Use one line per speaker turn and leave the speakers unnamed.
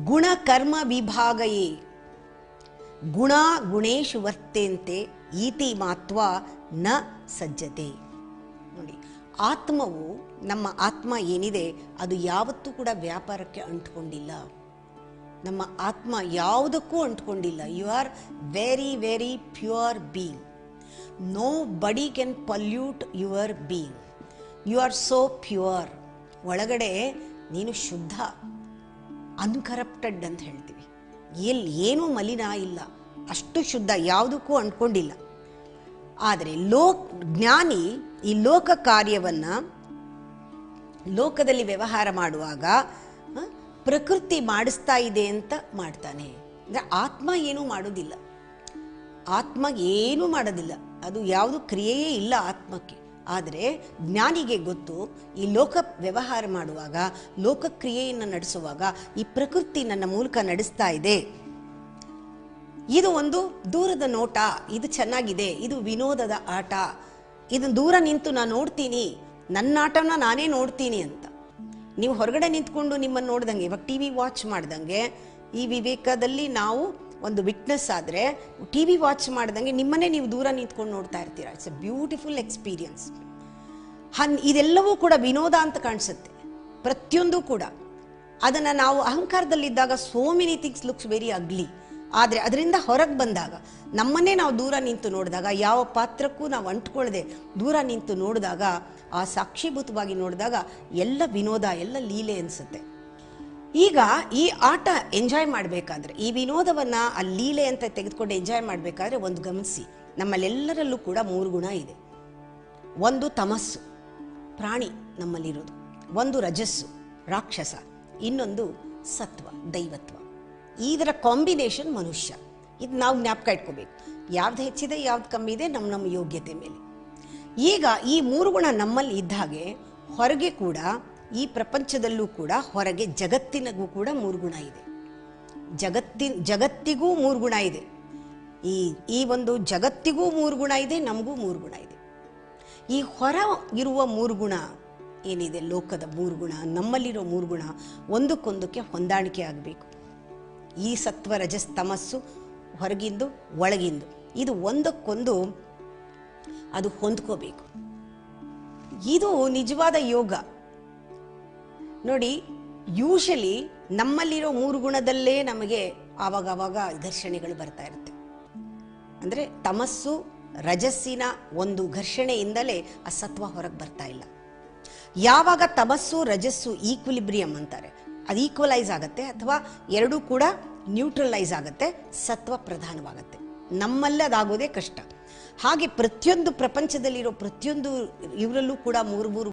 ಗುಣ ಕರ್ಮ ವಿಭಾಗಯೇ ಗುಣ ಗುಣೇಶು ವರ್ತೇಂತೆ ಈತಿ ಮಾತ್ವ ನ ಸಜ್ಜತೆ. ನೋಡಿ, ಆತ್ಮವು, ನಮ್ಮ ಆತ್ಮ ಏನಿದೆ ಅದು ಯಾವತ್ತೂ ಕೂಡ ವ್ಯಾಪಾರಕ್ಕೆ ಅಂಟ್ಕೊಂಡಿಲ್ಲ. ನಮ್ಮ ಆತ್ಮ ಯಾವುದಕ್ಕೂ ಅಂಟ್ಕೊಂಡಿಲ್ಲ. You are very very pure being. Nobody can pollute your being. You are so pure. ಒಳಗಡೆ ನೀನು ಶುದ್ಧ, ಅನ್ಕರಪ್ಟೆಡ್ ಅಂತ ಹೇಳ್ತೀವಿ. ಏನೂ ಮಲಿನ ಇಲ್ಲ, ಅಷ್ಟು ಶುದ್ಧ, ಯಾವುದಕ್ಕೂ ಅಂಟ್ಕೊಂಡಿಲ್ಲ. ಆದರೆ ಜ್ಞಾನಿ ಈ ಲೋಕ ಕಾರ್ಯವನ್ನು ಲೋಕದಲ್ಲಿ ವ್ಯವಹಾರ ಮಾಡುವಾಗ ಪ್ರಕೃತಿ ಮಾಡಿಸ್ತಾ ಇದೆ ಅಂತ ಮಾಡ್ತಾನೆ. ಅಂದರೆ ಆತ್ಮ ಏನೂ ಮಾಡೋದಿಲ್ಲ, ಆತ್ಮ ಏನೂ ಮಾಡೋದಿಲ್ಲ, ಅದು ಯಾವುದು ಕ್ರಿಯೆಯೇ ಇಲ್ಲ ಆತ್ಮಕ್ಕೆ. ಆದರೆ ಜ್ಞಾನಿಗೆ ಗೊತ್ತು, ಈ ಲೋಕ ವ್ಯವಹಾರ ಮಾಡುವಾಗ, ಲೋಕಕ್ರಿಯೆಯನ್ನು ನಡೆಸುವಾಗ ಈ ಪ್ರಕೃತಿ ನನ್ನ ಮೂಲಕ ನಡೆಸ್ತಾ ಇದೆ. ಇದು ಒಂದು ದೂರದ ನೋಟ, ಇದು ಚೆನ್ನಾಗಿದೆ, ಇದು ವಿನೋದದ ಆಟ, ಇದನ್ನು ದೂರ ನಿಂತು ನಾನು ನೋಡ್ತೀನಿ, ನನ್ನ ಆಟನ ನಾನೇ ನೋಡ್ತೀನಿ ಅಂತ. ನೀವು ಹೊರಗಡೆ ನಿಂತ್ಕೊಂಡು ನಿಮ್ಮನ್ನು ನೋಡ್ದಂಗೆ, ಇವಾಗ ಟಿ ವಿ ವಾಚ್ ಮಾಡ್ದಂಗೆ, ಈ ವಿವೇಕದಲ್ಲಿ ನಾವು ಒಂದು ವಿಟ್ನೆಸ್ ಆದರೆ ಟಿ ವಿ ವಾಚ್ ಮಾಡ್ದಂಗೆ ನಿಮ್ಮನ್ನೇ ನೀವು ದೂರ ನಿಂತ್ಕೊಂಡು ನೋಡ್ತಾ ಇರ್ತೀರ. It's a beautiful experience. ಇದೆಲ್ಲವೂ ಕೂಡ ವಿನೋದ ಅಂತ ಕಾಣಿಸುತ್ತೆ, ಪ್ರತಿಯೊಂದು ಕೂಡ. ಅದನ್ನು ನಾವು ಅಹಂಕಾರದಲ್ಲಿದ್ದಾಗ so many things looks very ugly. ಆದರೆ ಅದರಿಂದ ಹೊರಗೆ ಬಂದಾಗ, ನಮ್ಮನ್ನೇ ನಾವು ದೂರ ನಿಂತು ನೋಡಿದಾಗ, ಯಾವ ಪಾತ್ರಕ್ಕೂ ನಾವು ಅಂಟ್ಕೊಳ್ಳದೆ ದೂರ ನಿಂತು ನೋಡಿದಾಗ, ಆ ಸಾಕ್ಷೀಭೂತವಾಗಿ ನೋಡಿದಾಗ ಎಲ್ಲ ವಿನೋದ, ಎಲ್ಲ ಲೀಲೆ ಅನಿಸುತ್ತೆ. ಈಗ ಈ ಆಟ ಎಂಜಾಯ್ ಮಾಡಬೇಕಾದ್ರೆ, ಈ ವಿನೋದವನ್ನು ಆ ಲೀಲೆ ಅಂತ ತೆಗೆದುಕೊಂಡು ಎಂಜಾಯ್ ಮಾಡಬೇಕಾದ್ರೆ ಒಂದು ಗಮನಿಸಿ, ನಮ್ಮಲ್ಲೆಲ್ಲರಲ್ಲೂ ಕೂಡ 3 ಗುಣ ಇದೆ. ಒಂದು ತಮಸ್ಸು, ಪ್ರಾಣಿ ನಮ್ಮಲ್ಲಿರೋದು. ಒಂದು ರಜಸ್ಸು, ರಾಕ್ಷಸ. ಇನ್ನೊಂದು ಸತ್ವ, ದೈವತ್ವ. ಇದರ ಕಾಂಬಿನೇಷನ್ ಮನುಷ್ಯ. ಇದು ನಾವು ಜ್ಞಾಪಕ ಇಟ್ಕೋಬೇಕು. ಯಾವ್ದು ಹೆಚ್ಚಿದೆ, ಯಾವ್ದು ಕಮ್ಮಿ ಇದೆ, ನಮ್ಮ ಯೋಗ್ಯತೆ ಮೇಲೆ. ಈಗ ಈ 3 ಗುಣ ನಮ್ಮಲ್ಲಿ ಇದ್ದ ಹಾಗೆ ಹೊರಗೆ ಕೂಡ, ಈ ಪ್ರಪಂಚದಲ್ಲೂ ಕೂಡ, ಹೊರಗೆ ಜಗತ್ತಿನಗೂ ಕೂಡ 3 ಗುಣ ಇದೆ. ಜಗತ್ತಿಗೂ 3 ಗುಣ ಇದೆ. ಈ ಒಂದು ಜಗತ್ತಿಗೂ 3 ಗುಣ ಇದೆ, ನಮಗೂ 3 ಗುಣ ಇದೆ. ಈ ಹೊರ ಇರುವ 3 ಗುಣ ಏನಿದೆ, ಲೋಕದ 3 ಗುಣ, ನಮ್ಮಲ್ಲಿರೋ 3 ಗುಣ ಒಂದಕ್ಕೊಂದಕ್ಕೆ ಹೊಂದಾಣಿಕೆ ಆಗಬೇಕು. ಈ ಸತ್ವ ರಜಸ್ ತಮಸ್ಸು, ಹೊರಗಿಂದು ಒಳಗಿಂದು, ಇದು ಒಂದಕ್ಕೊಂದು ಅದು ಹೊಂದ್ಕೋಬೇಕು. ಇದು ನಿಜವಾದ ಯೋಗ. ನೋಡಿ, ಯೂಶಲಿ ನಮ್ಮಲ್ಲಿರೋ 3 ಗುಣದಲ್ಲೇ ನಮಗೆ ಆವಾಗವಾಗ ಘರ್ಷಣೆಗಳು ಬರ್ತಾ ಇರುತ್ತೆ. ಅಂದರೆ ತಮಸ್ಸು ರಜಸ್ಸಿನ ಒಂದು ಘರ್ಷಣೆಯಿಂದಲೇ ಆ ಸತ್ವ ಹೊರಗೆ ಬರ್ತಾ ಇಲ್ಲ. ಯಾವಾಗ ತಮಸ್ಸು ರಜಸ್ಸು ಈಕ್ವಿಲಿಬ್ರಿಯಂ ಅಂತಾರೆ, ಅದು ಈಕ್ವಲೈಸ್ ಆಗುತ್ತೆ, ಅಥವಾ ಎರಡೂ ಕೂಡ ನ್ಯೂಟ್ರಲೈಸ್ ಆಗುತ್ತೆ, ಸತ್ವ ಪ್ರಧಾನವಾಗುತ್ತೆ. ನಮ್ಮಲ್ಲೇ ಅದಾಗೋದೇ ಕಷ್ಟ. ಹಾಗೆ ಪ್ರತಿಯೊಂದು ಪ್ರಪಂಚದಲ್ಲಿರೋ ಪ್ರತಿಯೊಂದು ಇವರಲ್ಲೂ ಕೂಡ 3